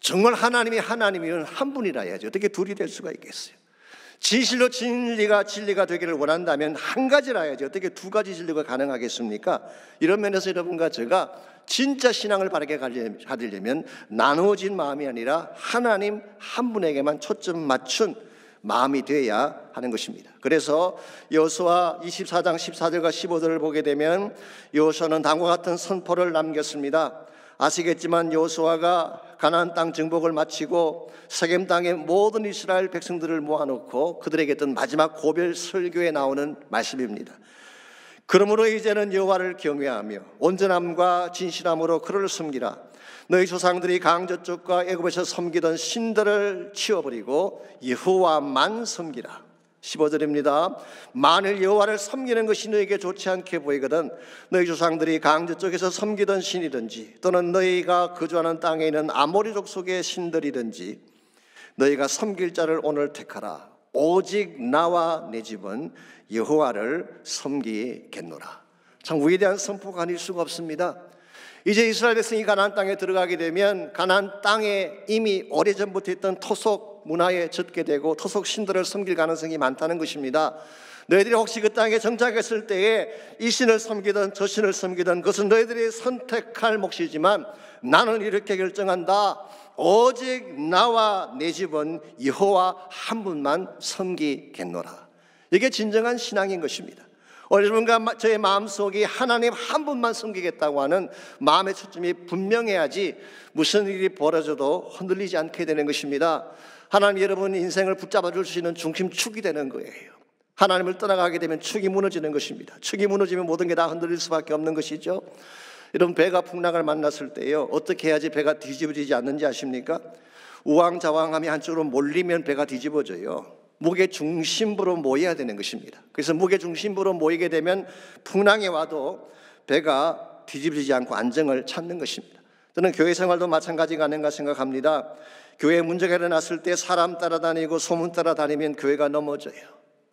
정말 하나님이 하나님이면 한 분이라 해야지 어떻게 둘이 될 수가 있겠어요? 진실로 진리가 되기를 원한다면 한 가지라 해야지 어떻게 두 가지 진리가 가능하겠습니까? 이런 면에서 여러분과 제가 진짜 신앙을 바르게 가지려면 나누어진 마음이 아니라 하나님 한 분에게만 초점 맞춘 마음이 되어야 하는 것입니다. 그래서 여호수아 24장 14절과 15절을 보게 되면 여호수아는 다음과 같은 선포를 남겼습니다. 아시겠지만 여호수아가 가나안 땅 정복을 마치고 세겜 땅의 모든 이스라엘 백성들을 모아놓고 그들에게 했던 마지막 고별 설교에 나오는 말씀입니다. 그러므로 이제는 여호와를 경외하며 온전함과 진실함으로 그를 섬기라. 너희 조상들이 강 저쪽과 애굽에서 섬기던 신들을 치워버리고 여호와만 섬기라. 15절입니다. 만일 여호와를 섬기는 것이 너에게 좋지 않게 보이거든 너희 조상들이 강 저쪽에서 섬기던 신이든지 또는 너희가 거주하는 땅에 있는 아모리족 속의 신들이든지 너희가 섬길 자를 오늘 택하라. 오직 나와 내 집은 여호와를 섬기겠노라. 참 위대한 선포가 아닐 수가 없습니다. 이제 이스라엘 백성이 가나안 땅에 들어가게 되면 가나안 땅에 이미 오래전부터 있던 토속 문화에 젖게 되고 토속 신들을 섬길 가능성이 많다는 것입니다. 너희들이 혹시 그 땅에 정착했을 때에 이 신을 섬기든 저 신을 섬기든 그것은 너희들이 선택할 몫이지만 나는 이렇게 결정한다. 오직 나와 내 집은 여호와 한 분만 섬기겠노라. 이게 진정한 신앙인 것입니다. 여러분과 저의 마음속이 하나님 한 분만 섬기겠다고 하는 마음의 초점이 분명해야지 무슨 일이 벌어져도 흔들리지 않게 되는 것입니다. 하나님 여러분 인생을 붙잡아 줄 수 있는 중심축이 되는 거예요. 하나님을 떠나가게 되면 축이 무너지는 것입니다. 축이 무너지면 모든 게 다 흔들릴 수밖에 없는 것이죠. 여러분 배가 풍랑을 만났을 때요 어떻게 해야지 배가 뒤집어지지 않는지 아십니까? 우왕좌왕하며 한쪽으로 몰리면 배가 뒤집어져요. 무게 중심부로 모여야 되는 것입니다. 그래서 무게 중심부로 모이게 되면 풍랑이 와도 배가 뒤집어지지 않고 안정을 찾는 것입니다. 저는 교회 생활도 마찬가지가 아닌가 생각합니다. 교회에 문제가 일어났을 때 사람 따라다니고 소문 따라다니면 교회가 넘어져요.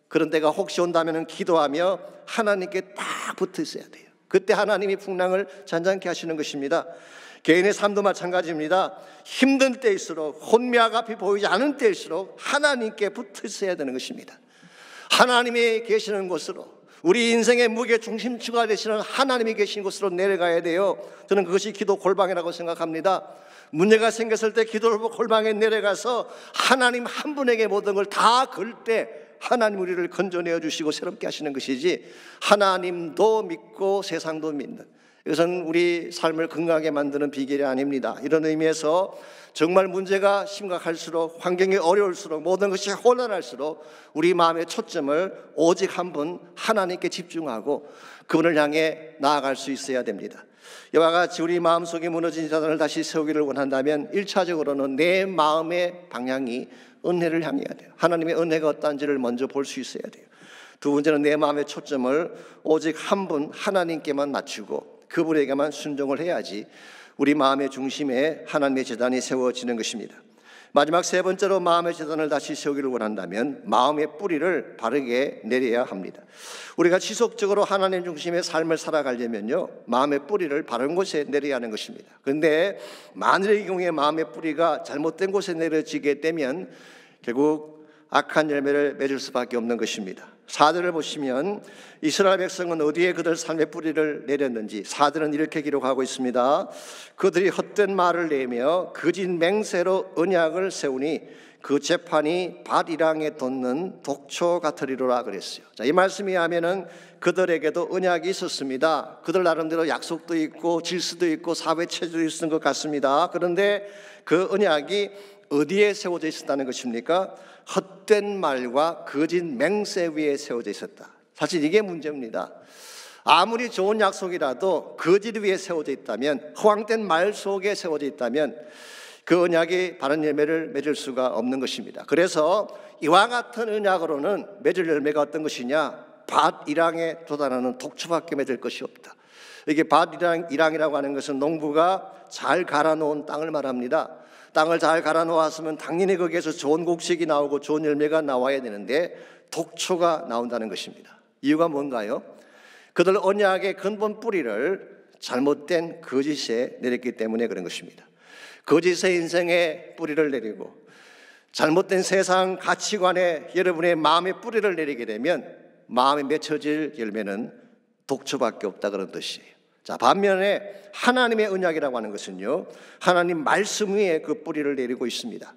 그런 때가 혹시 온다면 기도하며 하나님께 딱 붙어 있어야 돼요. 그때 하나님이 풍랑을 잔잔케 하시는 것입니다. 개인의 삶도 마찬가지입니다. 힘든 때일수록 혼미하가 앞이 보이지 않은 때일수록 하나님께 붙어 있어야 되는 것입니다. 하나님이 계시는 곳으로 우리 인생의 무게 중심축가 되시는 하나님이 계신 곳으로 내려가야 돼요. 저는 그것이 기도 골방이라고 생각합니다. 문제가 생겼을 때 기도 골방에 내려가서 하나님 한 분에게 모든 걸 다 걸 때 하나님 우리를 건져내어 주시고 새롭게 하시는 것이지 하나님도 믿고 세상도 믿는 이것은 우리 삶을 건강하게 만드는 비결이 아닙니다. 이런 의미에서 정말 문제가 심각할수록 환경이 어려울수록 모든 것이 혼란할수록 우리 마음의 초점을 오직 한 분 하나님께 집중하고 그분을 향해 나아갈 수 있어야 됩니다. 이와 같이 우리 마음속에 무너진 자들을 다시 세우기를 원한다면 1차적으로는 내 마음의 방향이 은혜를 향해야 돼요. 하나님의 은혜가 어떠한지를 먼저 볼 수 있어야 돼요. 두 번째는 내 마음의 초점을 오직 한 분 하나님께만 맞추고 그분에게만 순종을 해야지 우리 마음의 중심에 하나님의 제단이 세워지는 것입니다. 마지막 세 번째로 마음의 제단을 다시 세우기를 원한다면 마음의 뿌리를 바르게 내려야 합니다. 우리가 지속적으로 하나님 중심의 삶을 살아가려면요 마음의 뿌리를 바른 곳에 내려야 하는 것입니다. 그런데 만일의 경우에 마음의 뿌리가 잘못된 곳에 내려지게 되면 결국 악한 열매를 맺을 수밖에 없는 것입니다. 4절을 보시면 이스라엘 백성은 어디에 그들 삶의 뿌리를 내렸는지 4절은 이렇게 기록하고 있습니다. 그들이 헛된 말을 내며 거짓 맹세로 언약을 세우니 그 재판이 밭이랑에 돋는 독초 같으리로라 그랬어요. 자, 이 말씀이 하면은 그들에게도 언약이 있었습니다. 그들 나름대로 약속도 있고 질서도 있고 사회 체제도 있었던 것 같습니다. 그런데 그 언약이 어디에 세워져 있었다는 것입니까? 헛된 말과 거짓 맹세 위에 세워져 있었다. 사실 이게 문제입니다. 아무리 좋은 약속이라도 거짓 위에 세워져 있다면 허황된 말 속에 세워져 있다면 그 언약이 바른 열매를 맺을 수가 없는 것입니다. 그래서 이와 같은 언약으로는 맺을 열매가 어떤 것이냐? 밭 일항에 도달하는 독초밖에 맺을 것이 없다. 이게 밭 일항이라고 하는 것은 농부가 잘 갈아놓은 땅을 말합니다. 땅을 잘 갈아 놓았으면 당연히 거기에서 좋은 곡식이 나오고 좋은 열매가 나와야 되는데 독초가 나온다는 것입니다. 이유가 뭔가요? 그들 언약의 근본 뿌리를 잘못된 거짓에 내렸기 때문에 그런 것입니다. 거짓의 인생에 뿌리를 내리고 잘못된 세상 가치관에 여러분의 마음의 뿌리를 내리게 되면 마음에 맺혀질 열매는 독초밖에 없다 그런 뜻이에요. 자, 반면에 하나님의 언약이라고 하는 것은요, 하나님 말씀 위에 그 뿌리를 내리고 있습니다.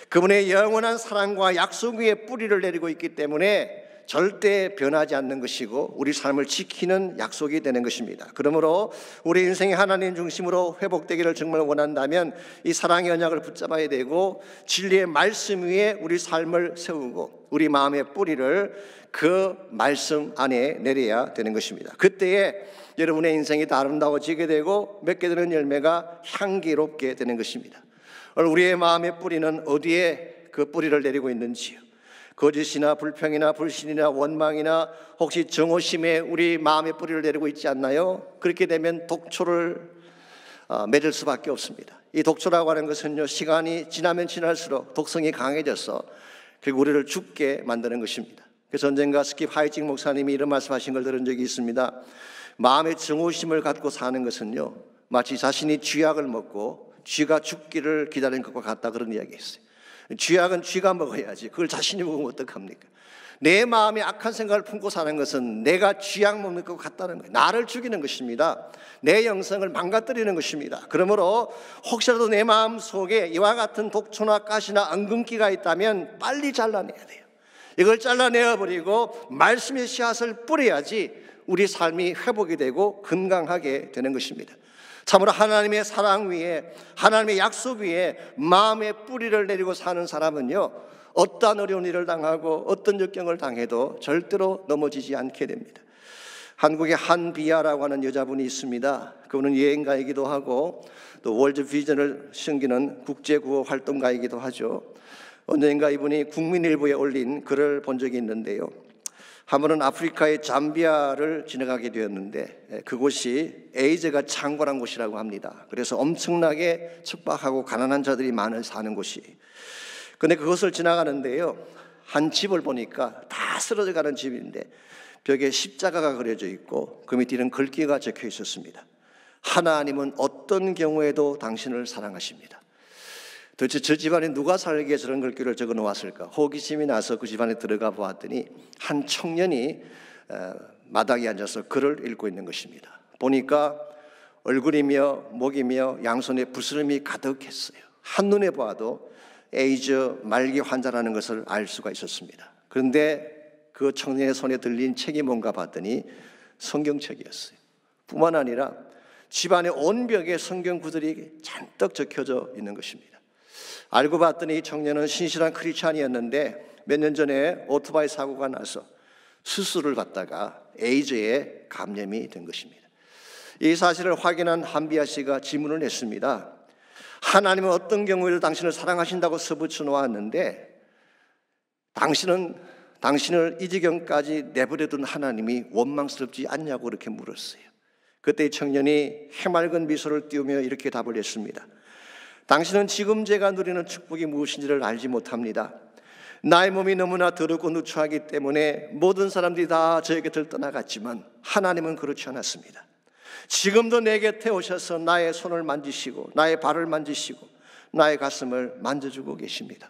그분의 영원한 사랑과 약속 위에 뿌리를 내리고 있기 때문에 절대 변하지 않는 것이고 우리 삶을 지키는 약속이 되는 것입니다. 그러므로 우리 인생이 하나님 중심으로 회복되기를 정말 원한다면 이 사랑의 언약을 붙잡아야 되고 진리의 말씀 위에 우리 삶을 세우고 우리 마음의 뿌리를 그 말씀 안에 내려야 되는 것입니다. 그때에 여러분의 인생이 더 아름다워지게 되고 맺게 되는 열매가 향기롭게 되는 것입니다. 우리의 마음의 뿌리는 어디에 그 뿌리를 내리고 있는지요? 거짓이나 불평이나 불신이나 원망이나 혹시 정오심에 우리 마음의 뿌리를 내리고 있지 않나요? 그렇게 되면 독초를 맺을 수밖에 없습니다. 이 독초라고 하는 것은요, 시간이 지나면 지날수록 독성이 강해져서 결국 우리를 죽게 만드는 것입니다. 그래서 언젠가 스킵 하이징 목사님이 이런 말씀하신 걸 들은 적이 있습니다. 마음의 정오심을 갖고 사는 것은요, 마치 자신이 쥐약을 먹고 쥐가 죽기를 기다리는 것과 같다 그런 이야기했어요. 쥐약은 쥐가 먹어야지 그걸 자신이 먹으면 어떡합니까? 내 마음에 악한 생각을 품고 사는 것은 내가 쥐약 먹는 것 같다는 거예요. 나를 죽이는 것입니다. 내 영성을 망가뜨리는 것입니다. 그러므로 혹시라도 내 마음 속에 이와 같은 독초나 가시나 엉금기가 있다면 빨리 잘라내야 돼요. 이걸 잘라내어버리고 말씀의 씨앗을 뿌려야지 우리 삶이 회복이 되고 건강하게 되는 것입니다. 참으로 하나님의 사랑 위에 하나님의 약속 위에 마음의 뿌리를 내리고 사는 사람은요, 어떠한 어려운 일을 당하고 어떤 역경을 당해도 절대로 넘어지지 않게 됩니다. 한국에 한비아라고 하는 여자분이 있습니다. 그분은 여행가이기도 하고 또 월드 비전을 섬기는 국제구호 활동가이기도 하죠. 언젠가 이분이 국민일보에 올린 글을 본 적이 있는데요, 한 번은 아프리카의 잠비아를 지나가게 되었는데 그곳이 에이즈가 창궐한 곳이라고 합니다. 그래서 엄청나게 척박하고 가난한 자들이 많이 사는 곳이. 그런데 그것을 지나가는데요, 한 집을 보니까 다 쓰러져가는 집인데 벽에 십자가가 그려져 있고 그 밑에는 글귀가 적혀 있었습니다. 하나님은 어떤 경우에도 당신을 사랑하십니다. 도대체 저 집안에 누가 살기에 저런 글귀를 적어 놓았을까? 호기심이 나서 그 집안에 들어가 보았더니 한 청년이 마당에 앉아서 글을 읽고 있는 것입니다. 보니까 얼굴이며 목이며 양손에 부스럼이 가득했어요. 한눈에 보아도 에이즈 말기 환자라는 것을 알 수가 있었습니다. 그런데 그 청년의 손에 들린 책이 뭔가 봤더니 성경책이었어요. 뿐만 아니라 집안의 온 벽에 성경 구절이 잔뜩 적혀져 있는 것입니다. 알고 봤더니 이 청년은 신실한 크리스찬이었는데 몇 년 전에 오토바이 사고가 나서 수술을 받다가 에이즈에 감염이 된 것입니다. 이 사실을 확인한 한비아 씨가 질문을 했습니다. 하나님은 어떤 경우에도 당신을 사랑하신다고 써붙여 놓았는데 당신을 이 지경까지 내버려둔 하나님이 원망스럽지 않냐고 그렇게 물었어요. 그때 이 청년이 해맑은 미소를 띄우며 이렇게 답을 했습니다. 당신은 지금 제가 누리는 축복이 무엇인지를 알지 못합니다. 나의 몸이 너무나 더럽고 누추하기 때문에 모든 사람들이 다 저의 곁을 떠나갔지만 하나님은 그렇지 않았습니다. 지금도 내 곁에 오셔서 나의 손을 만지시고 나의 발을 만지시고 나의 가슴을 만져주고 계십니다.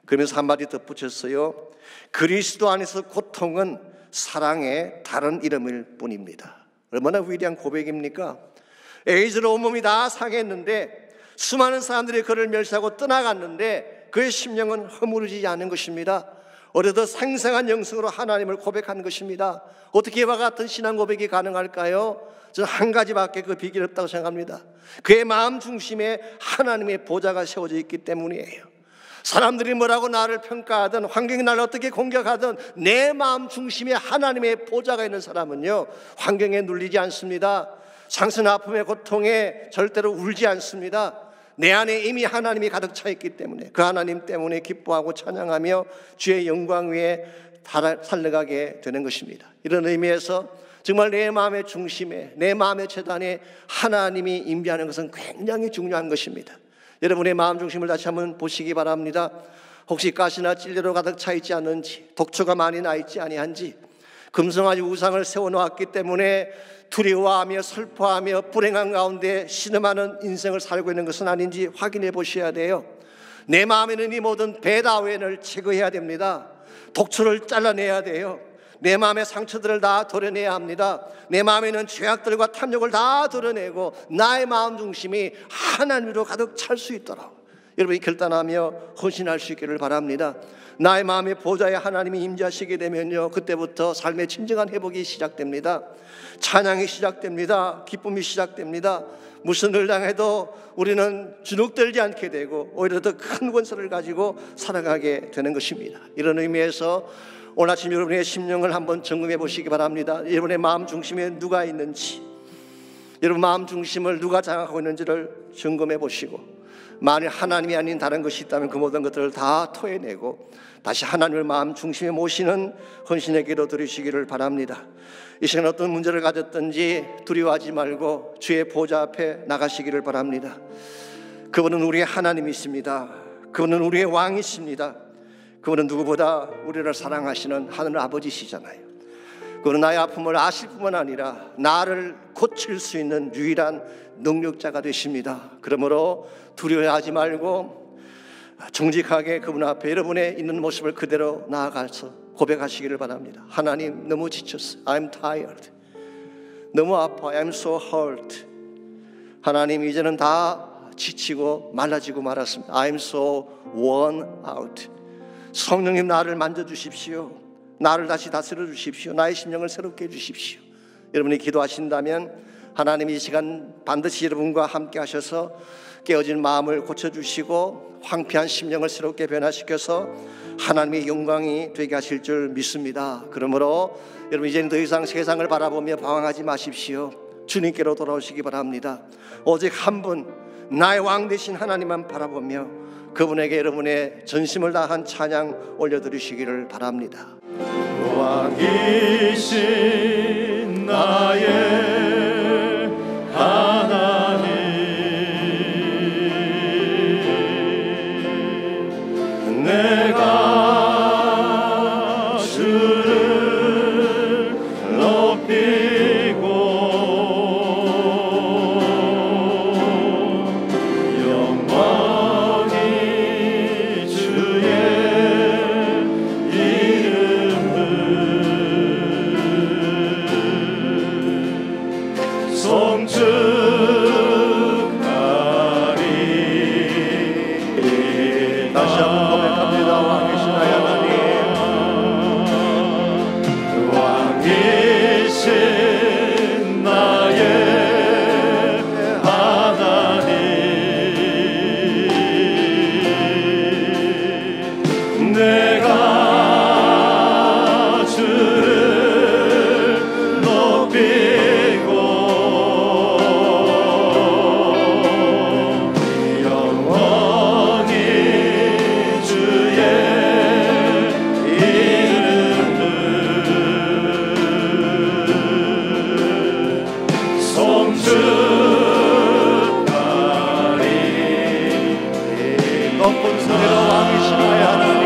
그러면서 한마디 덧붙였어요. 그리스도 안에서 고통은 사랑의 다른 이름일 뿐입니다. 얼마나 위대한 고백입니까? 에이즈로 온몸이 다 상했는데 수많은 사람들이 그를 멸시하고 떠나갔는데 그의 심령은 허무르지 않은 것입니다. 오히려 생생한 영성으로 하나님을 고백한 것입니다. 어떻게 이와 같은 신앙 고백이 가능할까요? 저는 한 가지밖에 그 비결이 없다고 생각합니다. 그의 마음 중심에 하나님의 보좌가 세워져 있기 때문이에요. 사람들이 뭐라고 나를 평가하든 환경이 나를 어떻게 공격하든 내 마음 중심에 하나님의 보좌가 있는 사람은요, 환경에 눌리지 않습니다. 상처나 아픔의 고통에 절대로 울지 않습니다. 내 안에 이미 하나님이 가득 차 있기 때문에 그 하나님 때문에 기뻐하고 찬양하며 주의 영광 위에 살려가게 되는 것입니다. 이런 의미에서 정말 내 마음의 중심에 내 마음의 재단에 하나님이 임재하는 것은 굉장히 중요한 것입니다. 여러분의 마음 중심을 다시 한번 보시기 바랍니다. 혹시 가시나 찔레로 가득 차 있지 않는지, 독초가 많이 나 있지 아니한지, 금성아지 우상을 세워놓았기 때문에 두려워하며 슬퍼하며 불행한 가운데 신음하는 인생을 살고 있는 것은 아닌지 확인해 보셔야 돼요. 내 마음에는 이 모든 배다웬을 제거해야 됩니다. 독초를 잘라내야 돼요. 내 마음의 상처들을 다 도려내야 합니다. 내 마음에 있는 죄악들과 탐욕을 다 도려내고 나의 마음 중심이 하나님으로 가득 찰 수 있도록 여러분이 결단하며 헌신할 수 있기를 바랍니다. 나의 마음의 보좌에 하나님이 임재하시게 되면요, 그때부터 삶의 진정한 회복이 시작됩니다. 찬양이 시작됩니다. 기쁨이 시작됩니다. 무슨 일 당해도 우리는 주눅들지 않게 되고 오히려 더 큰 권세를 가지고 살아가게 되는 것입니다. 이런 의미에서 오늘 아침 여러분의 심령을 한번 점검해 보시기 바랍니다. 여러분의 마음 중심에 누가 있는지, 여러분 마음 중심을 누가 장악하고 있는지를 점검해 보시고, 만일 하나님이 아닌 다른 것이 있다면 그 모든 것들을 다 토해내고 다시 하나님을 마음 중심에 모시는 헌신의 기도 드리시기를 바랍니다. 이 시간 어떤 문제를 가졌든지 두려워하지 말고 주의 보좌 앞에 나가시기를 바랍니다. 그분은 우리의 하나님이십니다. 그분은 우리의 왕이십니다. 그분은 누구보다 우리를 사랑하시는 하늘 아버지시잖아요. 그분은 나의 아픔을 아실 뿐만 아니라 나를 고칠 수 있는 유일한 능력자가 되십니다. 그러므로 두려워하지 말고 정직하게 그분 앞에 여러분의 있는 모습을 그대로 나아가서 고백하시기를 바랍니다. 하나님, 너무 지쳤어요. I'm tired. 너무 아파. I'm so hurt. 하나님, 이제는 다 지치고 말라지고 말았습니다. I'm so worn out. 성령님, 나를 만져주십시오. 나를 다시 다스려 주십시오. 나의 심령을 새롭게 해주십시오. 여러분이 기도하신다면 하나님이 이 시간 반드시 여러분과 함께 하셔서 깨어진 마음을 고쳐주시고 황폐한 심령을 새롭게 변화시켜서 하나님의 영광이 되게 하실 줄 믿습니다. 그러므로 여러분 이제는 더 이상 세상을 바라보며 방황하지 마십시오. 주님께로 돌아오시기 바랍니다. 오직 한 분, 나의 왕 되신 하나님만 바라보며 그분에게 여러분의 전심을 다한 찬양 올려드리시기를 바랍니다. 왕이신 나의 하나님, 내가 주를 높이고 영광이 주의 이름을 송축하리. 다시 한번 고백합니다. 왕이신 나의 하나님, 왕이신 나의 하나님, 내가 주를 높이고 영원히 주의 이름을 송축하리. 높은 소리로 왕이신 나의 하나님,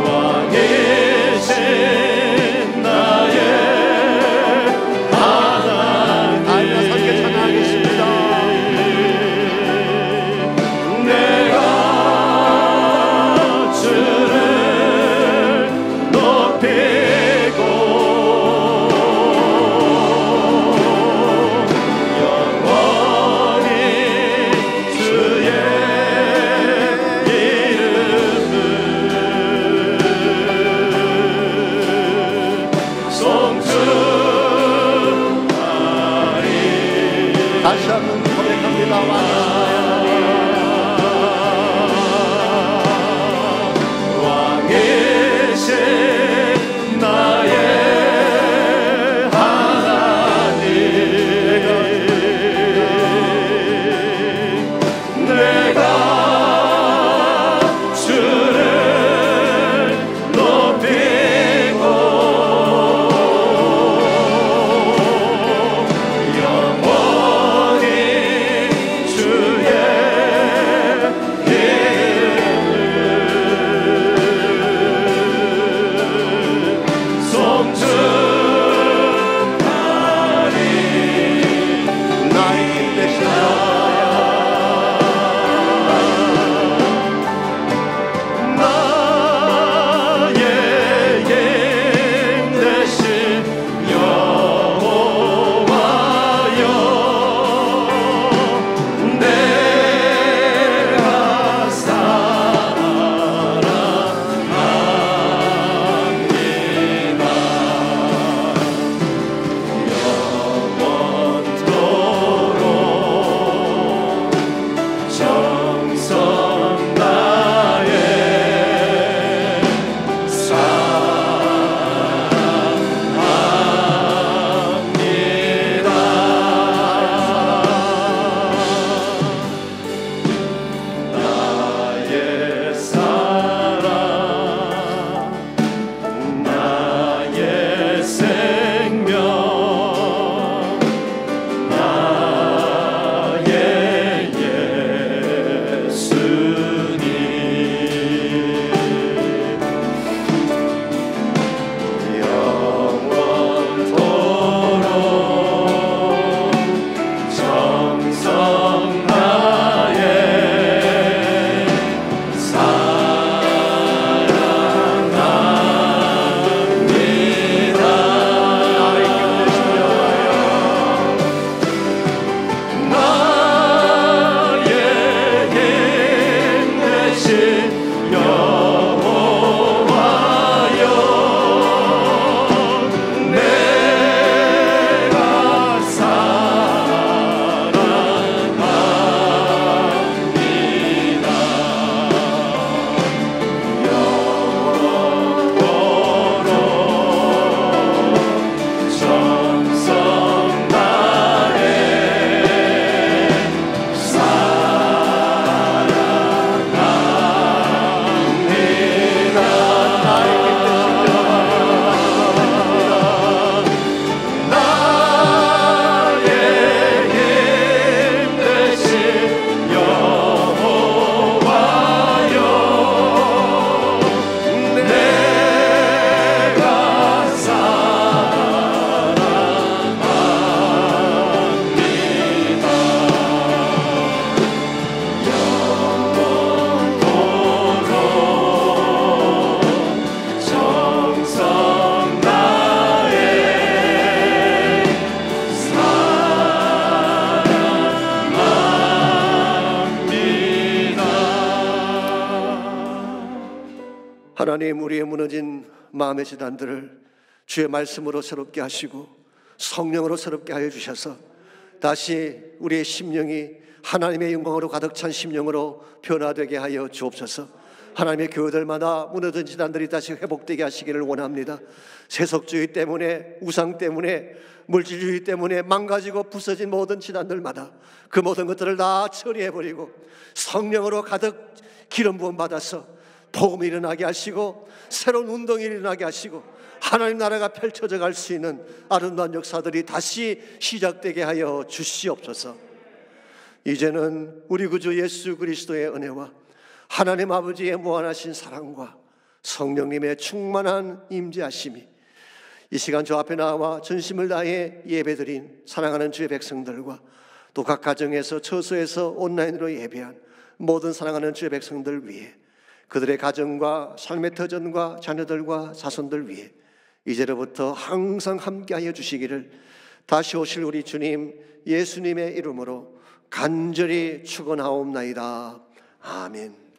왕이신 나의 하나님, 하나님 함께 찬양하겠습니다. 내가 주를 높이고 영원히 주의 이름을 송축하리. 다시 한번 고백합니다. 왕이신 나의 하나님, 내가 주를 높이고 영원히 주의 하나님, 우리의 무너진 마음의 재단들을 주의 말씀으로 새롭게 하시고 성령으로 새롭게 하여 주셔서 다시 우리의 심령이 하나님의 영광으로 가득 찬 심령으로 변화되게 하여 주옵소서. 하나님의 교회들마다 무너진 재단들이 다시 회복되게 하시기를 원합니다. 세속주의 때문에, 우상 때문에, 물질주의 때문에 망가지고 부서진 모든 재단들마다 그 모든 것들을 다 처리해버리고 성령으로 가득 기름 부음 받아서 복음이 일어나게 하시고 새로운 운동이 일어나게 하시고 하나님 나라가 펼쳐져 갈 수 있는 아름다운 역사들이 다시 시작되게 하여 주시옵소서. 이제는 우리 구주 예수 그리스도의 은혜와 하나님 아버지의 무한하신 사랑과 성령님의 충만한 임재하심이 이 시간 저 앞에 나와 전심을 다해 예배드린 사랑하는 주의 백성들과 또 각 가정에서 처소에서 온라인으로 예배한 모든 사랑하는 주의 백성들 위해, 그들의 가정과 삶의 터전과 자녀들과 자손들 위해 이제로부터 항상 함께하여 주시기를 다시 오실 우리 주님 예수님의 이름으로 간절히 축원하옵나이다. 아멘.